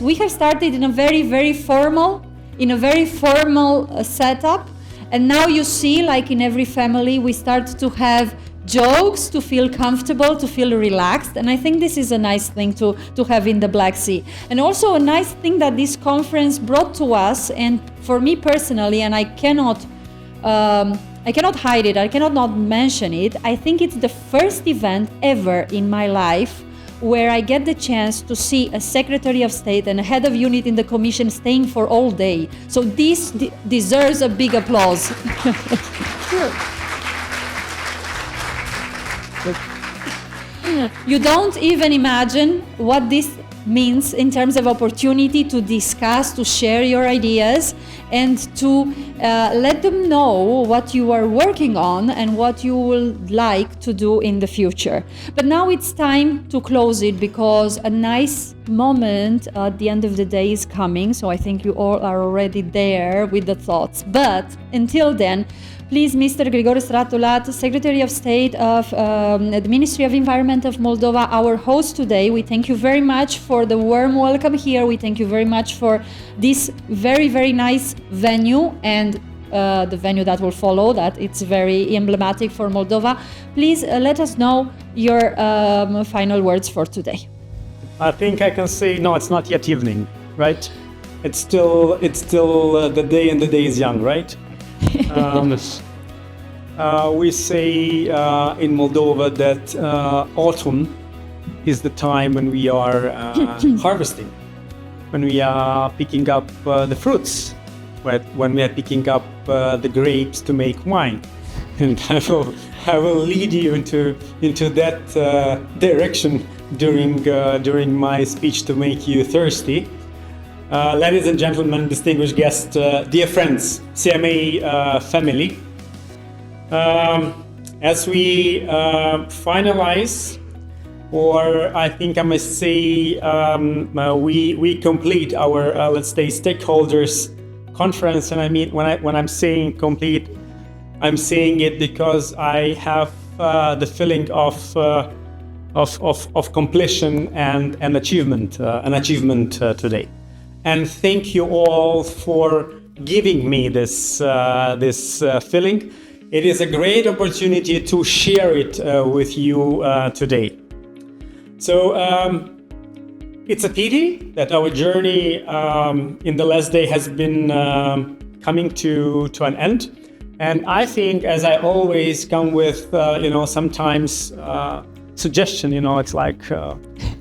we have started in a very formal setup, and now you see, like in every family, we start to have jokes, to feel comfortable, to feel relaxed, and I think this is a nice thing to have in the Black Sea. And also a nice thing that this conference brought to us, and for me personally, and I cannot hide it, I cannot not mention it, I think it's the first event ever in my life where I get the chance to see a Secretary of State and a head of unit in the Commission staying for all day. So this deserves a big applause. Sure. You don't even imagine what this means in terms of opportunity to discuss, to share your ideas, and to let them know what you are working on and what you would like to do in the future. But now it's time to close it, because a nice moment at the end of the day is coming. So I think you all are already there with the thoughts. But until then, please, Mr. Grigore Stratulat, Secretary of State of the Ministry of Environment of Moldova, our host today, we thank you very much for the warm welcome here. We thank you very much for this very nice venue, and the venue that will follow, that it's very emblematic for Moldova. Please let us know your final words for today. I think I can say, no, it's not yet evening, right? It's still the day, and the day is young, right? We say in Moldova that autumn is the time when we are harvesting, when we are picking up the fruits, when we are picking up the grapes to make wine. And I will lead you into that direction during my speech to make you thirsty. Ladies and gentlemen, distinguished guests, dear friends, CMA family, as we finalize, or I think I must say, we complete our, let's say, stakeholders conference. And I mean, when I'm saying complete, I'm saying it because I have the feeling of completion and achievement today. And thank you all for giving me this feeling. It is a great opportunity to share it with you today. So it's a pity that our journey in the last day has been coming to an end. And I think, as I always come with, sometimes suggestion, it's like,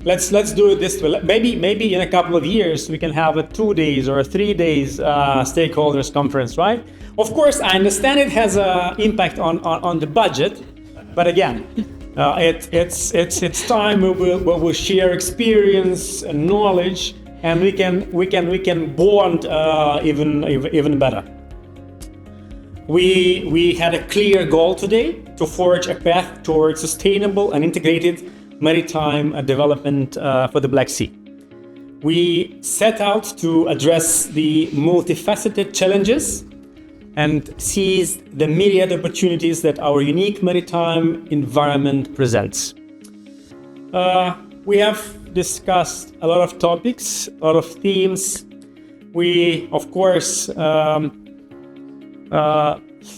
let's do it this way. Maybe in a couple of years we can have a 2 days or a 3 days stakeholders conference, right? Of course, I understand it has an impact on the budget, but again, it's time we will share experience and knowledge, and we can bond even better. We had a clear goal today to forge a path towards sustainable and integrated maritime development for the Black Sea. We set out to address the multifaceted challenges and seize the myriad opportunities that our unique maritime environment presents. We have discussed a lot of topics, a lot of themes. We, of course,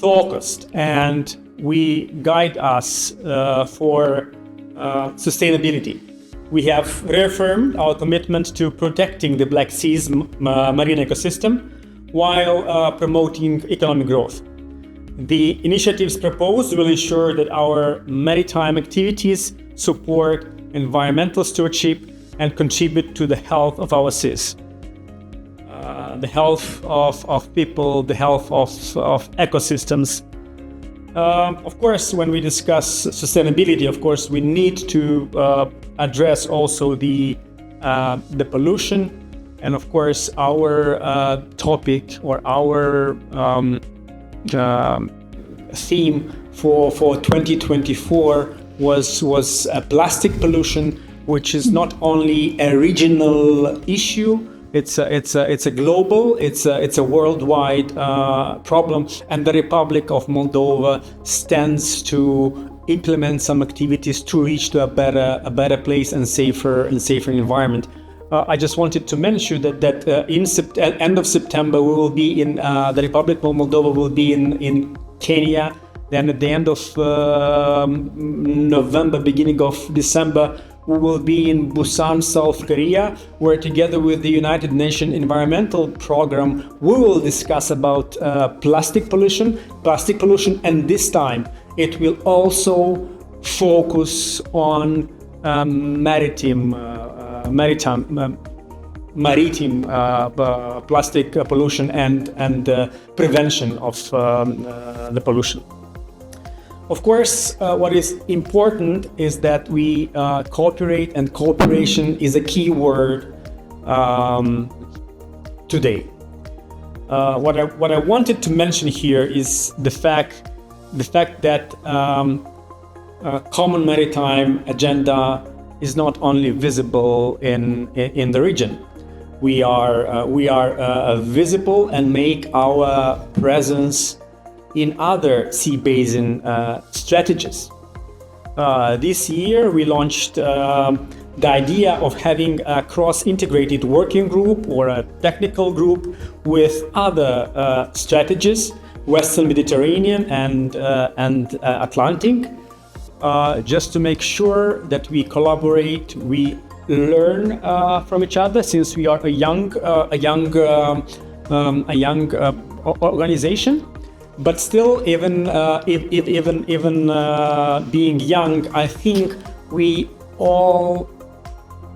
focused and we guide us for sustainability. We have reaffirmed our commitment to protecting the Black Sea's marine ecosystem while promoting economic growth. The initiatives proposed will ensure that our maritime activities support environmental stewardship and contribute to the health of our seas. The health of people, the health of ecosystems. Of course, when we discuss sustainability, of course, we need to address also the pollution, and of course, our topic or our theme for 2024 was plastic pollution, which is not only a regional issue. It's a global, it's a worldwide problem, and the Republic of Moldova stands to implement some activities to reach to a better place and safer environment. I just wanted to mention that end of September we will be in the Republic of Moldova, will be in Kenya. Then at the end of November, beginning of December, we will be in Busan, South Korea, where together with the United Nations Environmental Program, we will discuss about plastic pollution, and this time it will also focus on maritime plastic pollution and prevention of the pollution. Of course, what is important is that we cooperate, and cooperation is a key word today. What I wanted to mention here is the fact that common maritime agenda is not only visible in the region. We are visible and make our presence in other sea basin strategies. This year we launched the idea of having a cross-integrated working group or a technical group with other strategies, Western Mediterranean and Atlantic, just to make sure that we collaborate, we learn from each other, since we are a young organization. But still, even being young, I think we all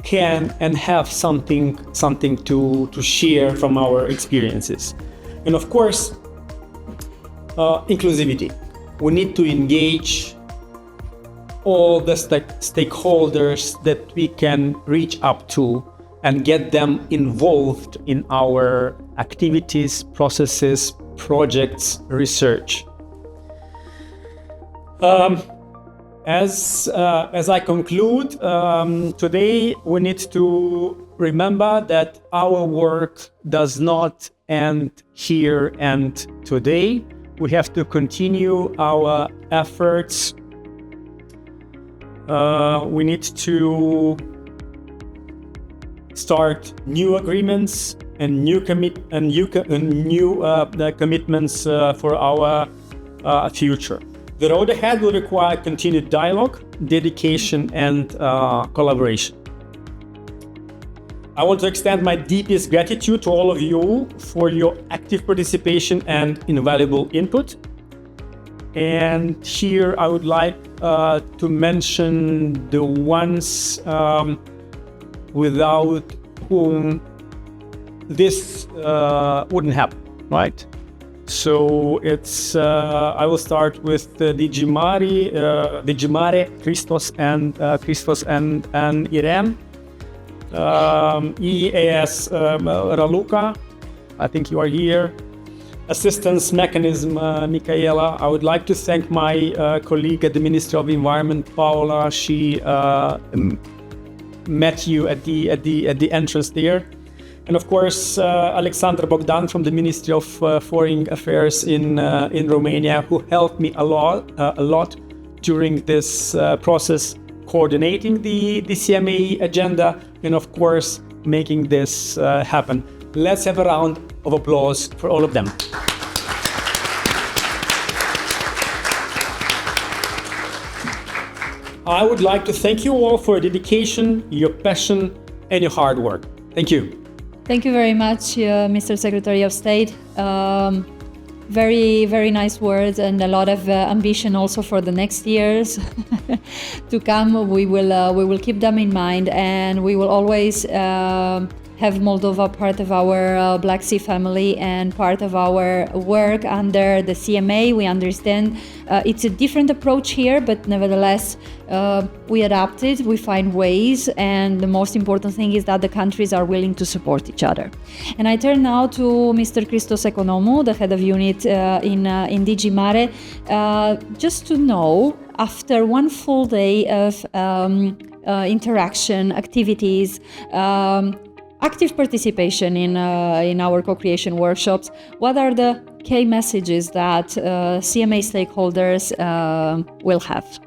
can and have something to share from our experiences. And of course, inclusivity. We need to engage all the stakeholders that we can reach up to and get them involved in our activities, processes, projects, research. As I conclude, today we need to remember that our work does not end here and today. We have to continue our efforts. We need to start new agreements and new commitments for our future. The road ahead will require continued dialogue, dedication, and collaboration. I want to extend my deepest gratitude to all of you for your active participation and invaluable input. And here I would like to mention the ones without whom this wouldn't happen, right? So it's I will start with DG Mare, Christos and Irene, EAS Raluca, I think you are here. Assistance Mechanism, Michaela. I would like to thank my colleague at the Ministry of Environment, Paola. She met you at the entrance there. And of course, Alexandra Bogdan from the Ministry of Foreign Affairs in Romania, who helped me a lot during this process, coordinating the CMA agenda, and of course, making this happen. Let's have a round of applause for all of them. I would like to thank you all for your dedication, your passion, and your hard work. Thank you. Thank you very much, Mr. Secretary of State. Very, very nice words, and a lot of ambition also for the next years to come. We will keep them in mind, and we will always have Moldova part of our Black Sea family and part of our work under the CMA. We understand it's a different approach here, but nevertheless, we adapt it, we find ways, and the most important thing is that the countries are willing to support each other. And I turn now to Mr. Christos Economou, the head of unit in DG Mare, just to know, after one full day of interaction, activities, active participation in our co-creation workshops, what are the key messages that CMA stakeholders will have?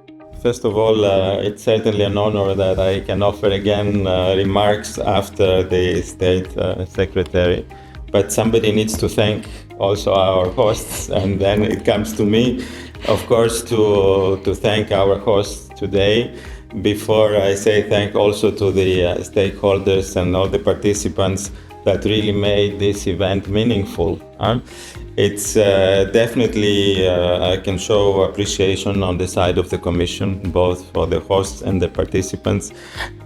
First of all, it's certainly an honor that I can offer again remarks after the State Secretary. But somebody needs to thank also our hosts, and then it comes to me, of course, to thank our hosts today. Before I say thank also to the stakeholders and all the participants that really made this event meaningful. It's definitely, I can show appreciation on the side of the Commission, both for the hosts and the participants.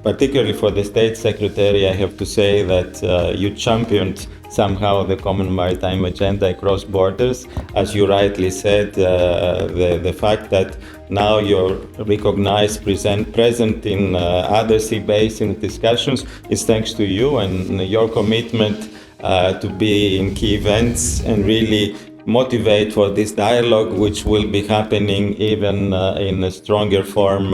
Particularly for the State Secretary, I have to say that you championed somehow the common maritime agenda across borders. As you rightly said, the fact that now you're recognized, present in other sea basin discussions is thanks to you and your commitment to be in key events and really motivate for this dialogue, which will be happening even in a stronger form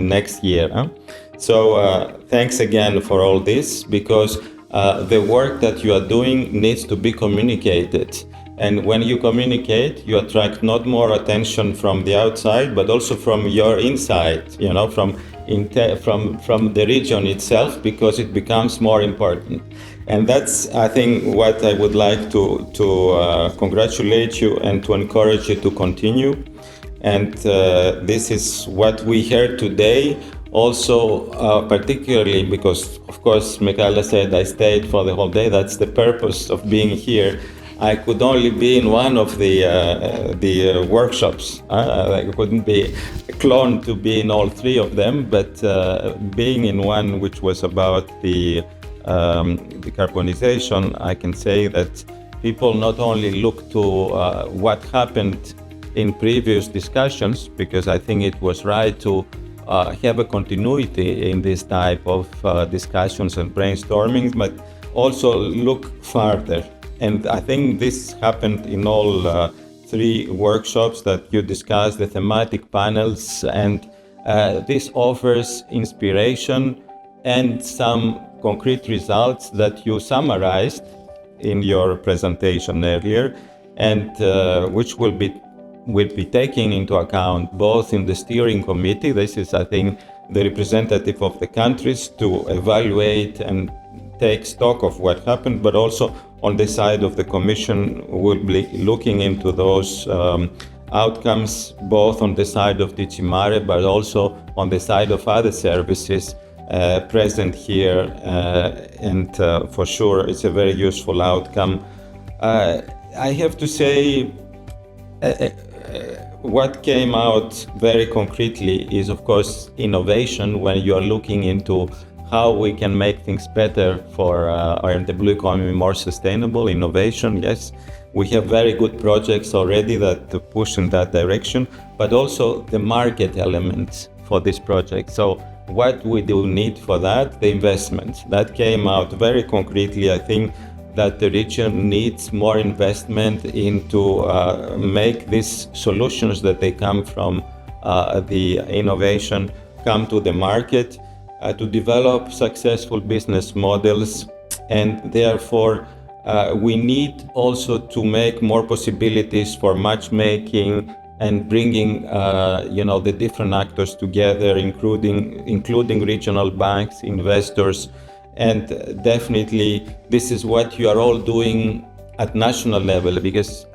next year. So thanks again for all this, because the work that you are doing needs to be communicated. And when you communicate, you attract not more attention from the outside, but also from your inside, from the region itself, because it becomes more important. And that's, I think, what I would like to congratulate you and to encourage you to continue. And this is what we heard today. Also, particularly because, of course, Michaela said I stayed for the whole day. That's the purpose of being here. I could only be in one of the workshops. I couldn't be cloned to be in all three of them, but being in one which was about the decarbonization, I can say that people not only look to what happened in previous discussions, because I think it was right to have a continuity in this type of discussions and brainstorming, but also look farther. And I think this happened in all three workshops that you discussed, the thematic panels, and this offers inspiration and some concrete results that you summarized in your presentation earlier, and which will be taken into account both in the steering committee. This is, I think, the representative of the countries to evaluate and take stock of what happened, but also on the side of the Commission, we'll be looking into those outcomes, both on the side of DG Mare, but also on the side of other services present here, and for sure it's a very useful outcome. I have to say, what came out very concretely is, of course, innovation when you are looking into how we can make things better for the blue economy more sustainable. Innovation, yes, we have very good projects already that push in that direction, but also the market elements for this project. So what we do need for that, the investments. That came out very concretely. I think that the region needs more investment into make these solutions that they come from the innovation come to the market, to develop successful business models, and therefore we need also to make more possibilities for matchmaking and bringing the different actors together, including regional banks, investors, and definitely this is what you are all doing at national level, because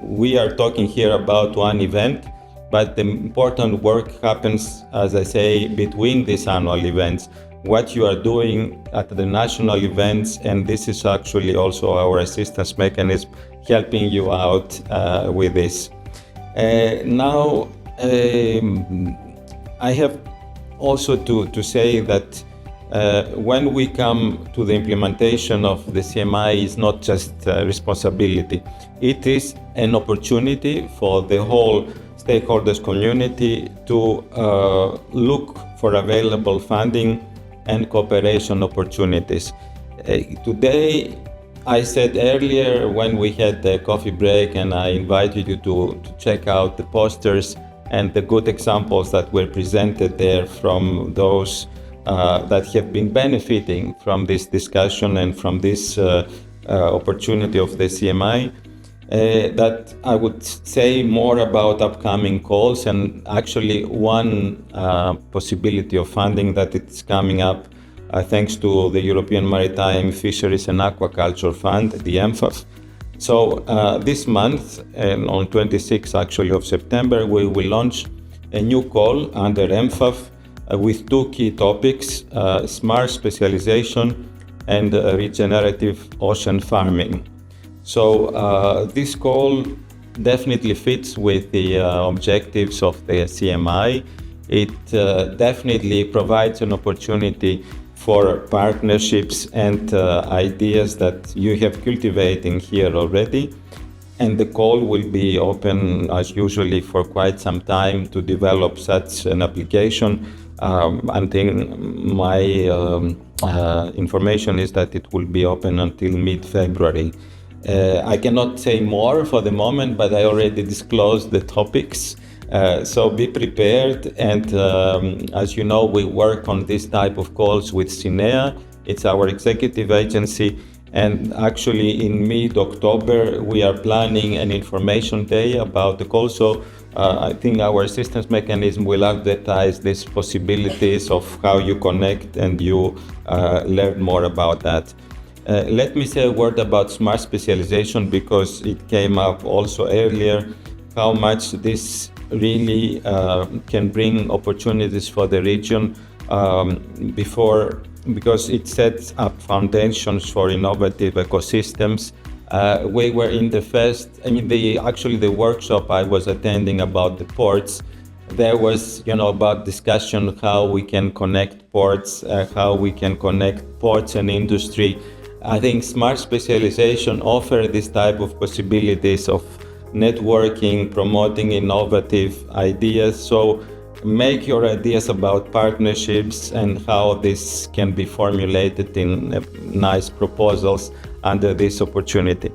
we are talking here about one event, but the important work happens, as I say, between these annual events. What you are doing at the national events, and this is actually also our assistance mechanism helping you out with this. Now, I have also to say that when we come to the implementation of the CMA, is not just a responsibility. It is an opportunity for the whole stakeholders community to look for available funding and cooperation opportunities. Today, I said earlier when we had the coffee break, and I invited you to check out the posters and the good examples that were presented there from those that have been benefiting from this discussion and from this opportunity of the CMI. that I would say more about upcoming calls, and actually one possibility of funding that it's coming up thanks to the European Maritime Fisheries and Aquaculture Fund, the MFAF. So this month, and on 26th actually of September, we will launch a new call under MFAF with two key topics, smart specialization and regenerative ocean farming. So this call definitely fits with the objectives of the CMI. It definitely provides an opportunity for partnerships and ideas that you have cultivating here already. And the call will be open as usually for quite some time to develop such an application. Until my information is that it will be open until mid-February. I cannot say more for the moment, but I already disclosed the topics. So be prepared, and as you know, we work on this type of calls with CMA. It's our executive agency, and actually in mid-October we are planning an information day about the call. So I think our assistance mechanism will advertise these possibilities of how you connect and you learn more about that. Let me say a word about smart specialization, because it came up also earlier, how much this really can bring opportunities for the region because it sets up foundations for innovative ecosystems. We were in the first, the workshop I was attending about the ports, there was, about discussion how we can connect ports, how we can connect ports and industry. I think smart specialization offers this type of possibilities of networking, promoting innovative ideas. So make your ideas about partnerships and how this can be formulated in nice proposals under this opportunity.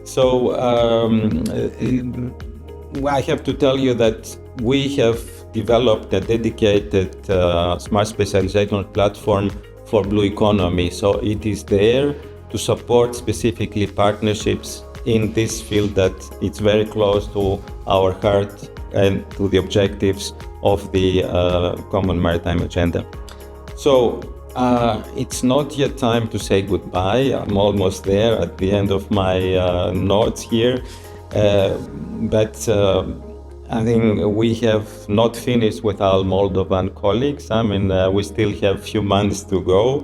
So I have to tell you that we have developed a dedicated smart specialization platform for blue economy. So it is there to support specifically partnerships in this field that it's very close to our heart and to the objectives of the Common Maritime Agenda. So it's not yet time to say goodbye. I'm almost there at the end of my notes here. But I think we have not finished with our Moldovan colleagues. We still have a few months to go.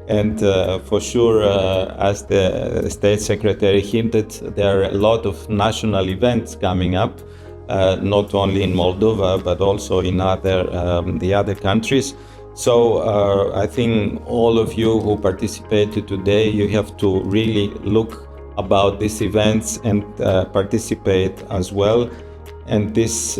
And for sure, as the State Secretary hinted, there are a lot of national events coming up, not only in Moldova, but also in the other countries. So I think all of you who participated today, you have to really look about these events and participate as well. And these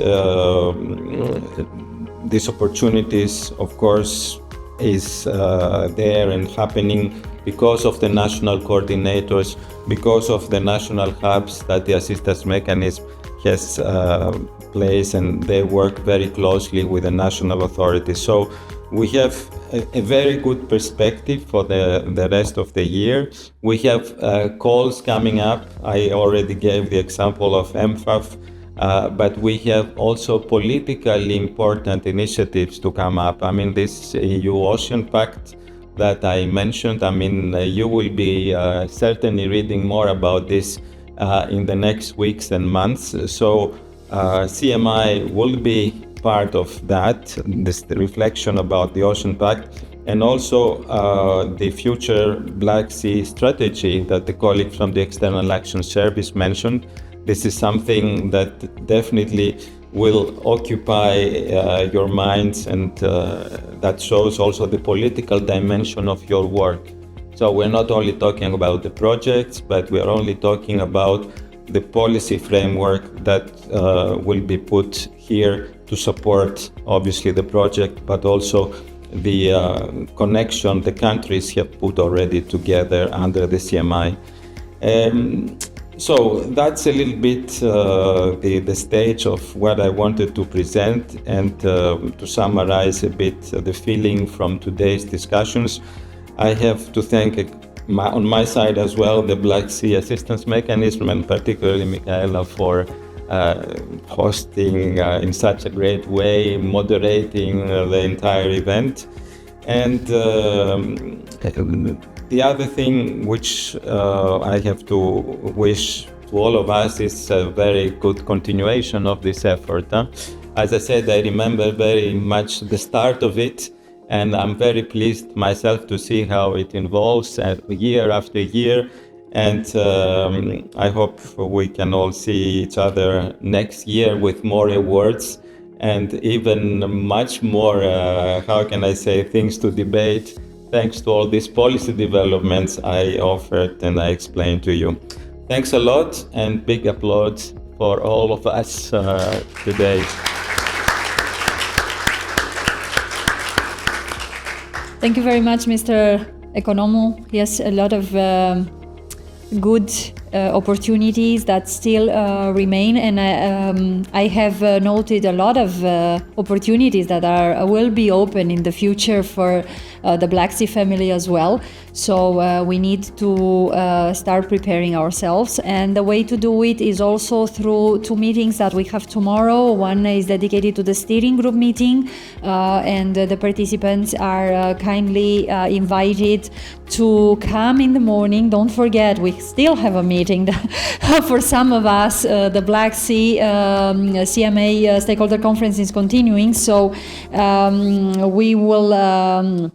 opportunities, of course, is there and happening because of the national coordinators, because of the national hubs that the assistance mechanism has placed, and they work very closely with the national authorities. So we have a very good perspective for the rest of the year. We have calls coming up. I already gave the example of MFAF. But we have also politically important initiatives to come up. This EU Ocean Pact that I mentioned, you will be certainly reading more about this in the next weeks and months. So CMI will be part of that, this reflection about the Ocean Pact, and also the future Black Sea strategy that the colleague from the External Action Service mentioned. This is something that definitely will occupy your minds, and that shows also the political dimension of your work. So we're not only talking about the projects, but we're only talking about the policy framework that will be put here to support, obviously, the project, but also the connection the countries have put already together under the CMI. So that's a little bit the stage of what I wanted to present, and to summarize a bit the feeling from today's discussions. I have to thank on my side as well, the Black Sea Assistance Mechanism, and particularly Michaela for hosting in such a great way, moderating the entire event. And the other thing which I have to wish to all of us is a very good continuation of this effort. As I said, I remember very much the start of it, and I'm very pleased myself to see how it evolves year after year. And I hope we can all see each other next year with more awards and even much more, how can I say, things to debate, thanks to all these policy developments I offered and I explained to you. Thanks a lot, and big applause for all of us today. Thank you very much, Mr. Economou. Yes, a lot of good opportunities that still remain, and I have noted a lot of opportunities that will be open in the future for the Black Sea family as well. So we need to start preparing ourselves, and the way to do it is also through two meetings that we have tomorrow. One is dedicated to the steering group meeting, and the participants are kindly invited to come in the morning. Don't forget, we still have a meeting for some of us. The Black Sea CMA Stakeholder Conference is continuing, so we will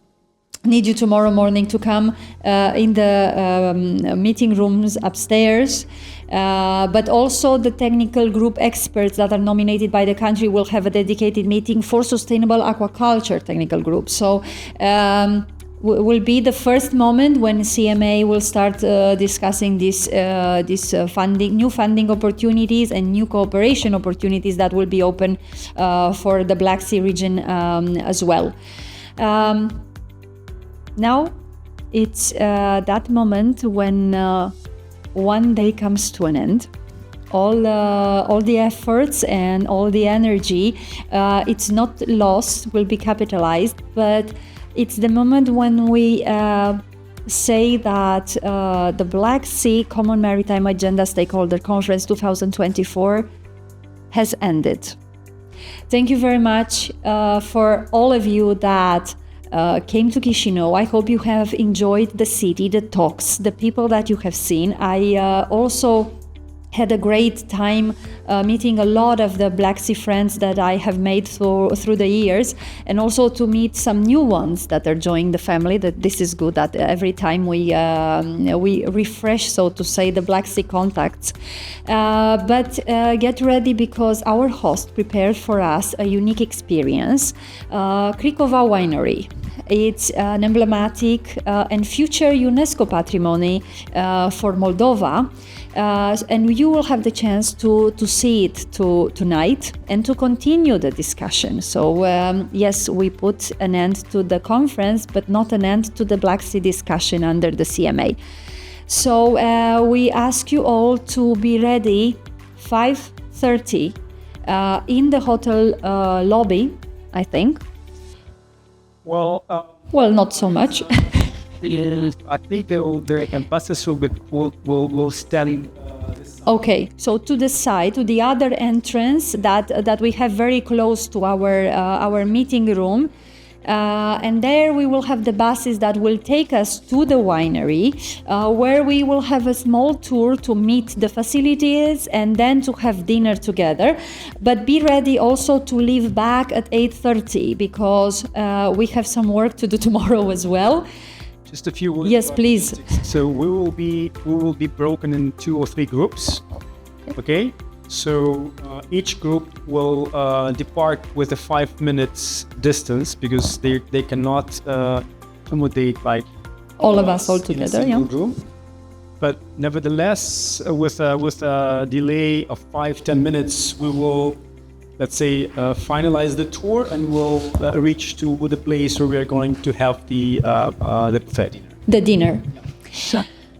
need you tomorrow morning to come in the meeting rooms upstairs. But also the technical group experts that are nominated by the country will have a dedicated meeting for sustainable aquaculture technical group. So will be the first moment when CMA will start discussing this funding, new funding opportunities and new cooperation opportunities that will be open for the Black Sea region as well. Now it's that moment when one day comes to an end. All the efforts and all the energy, it's not lost, will be capitalized, but it's the moment when we say that the Black Sea Common Maritime Agenda Stakeholder Conference 2024 has ended. Thank you very much for all of you that came to Chisinau. I hope you have enjoyed the city, the talks, the people that you have seen. I also had a great time meeting a lot of the Black Sea friends that I have made through the years, and also to meet some new ones that are joining the family. That this is good, that every time we refresh, so to say, the Black Sea contacts. But get ready, because our host prepared for us a unique experience. Cricova Winery. It's an emblematic and future UNESCO patrimony for Moldova. And you will have the chance to see it tonight and to continue the discussion. So yes, we put an end to the conference, but not an end to the Black Sea discussion under the CMA. So we ask you all to be ready 5:30 in the hotel lobby, I think. Well, not so much. I think the ambassadors will stand. Okay, so to the side, to the other entrance that we have very close to our meeting room, and there we will have the buses that will take us to the winery, where we will have a small tour to meet the facilities and then to have dinner together. But be ready also to leave back at 8:30, because we have some work to do tomorrow as well. Just a few words. Yes, please. So we will be broken in 2 or 3 groups. Okay. So each group will depart with a 5 minutes distance, because they cannot accommodate like all of us all together. Yeah. Room. But nevertheless, with a delay of 5-10 minutes, we will, let's say, finalize the tour, and we'll reach to the place where we are going to have the buffet dinner. The dinner.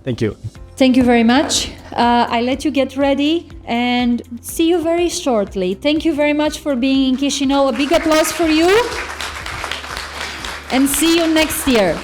Thank you. Thank you very much. I let you get ready and see you very shortly. Thank you very much for being in Chisinau. A big applause for you. And see you next year.